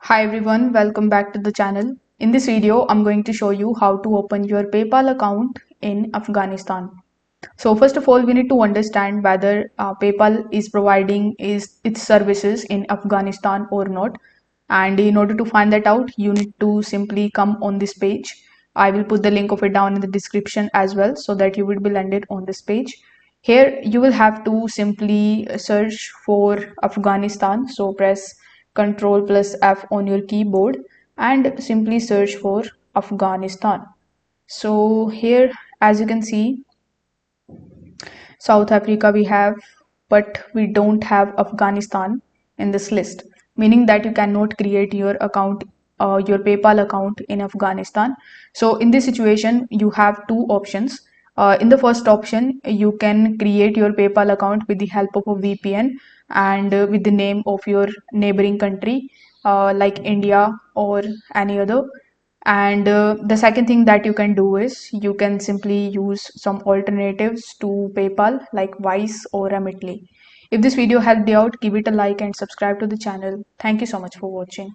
Hi everyone, welcome back to the channel. In this video, I'm going to show you how to open your PayPal account in Afghanistan. So first of all, we need to understand whether PayPal is providing its services in Afghanistan or not. And in order to find that out, you need to simply come on this page. I will put the link of it down in the description as well so that you will be landed on this page. Here you will have to simply search for Afghanistan. So press Ctrl plus F on your keyboard and simply search for Afghanistan. So here, as you can see, South Africa we have, but we don't have Afghanistan in this list, meaning that you cannot create your account, your PayPal account in Afghanistan. So in this situation, you have two options. In the first option, you can create your PayPal account with the help of a VPN and with the name of your neighboring country, like India or any other. And the second thing that you can do is you can simply use some alternatives to PayPal like Wise or Remitly. If this video helped you out, give it a like and subscribe to the channel. Thank you so much for watching.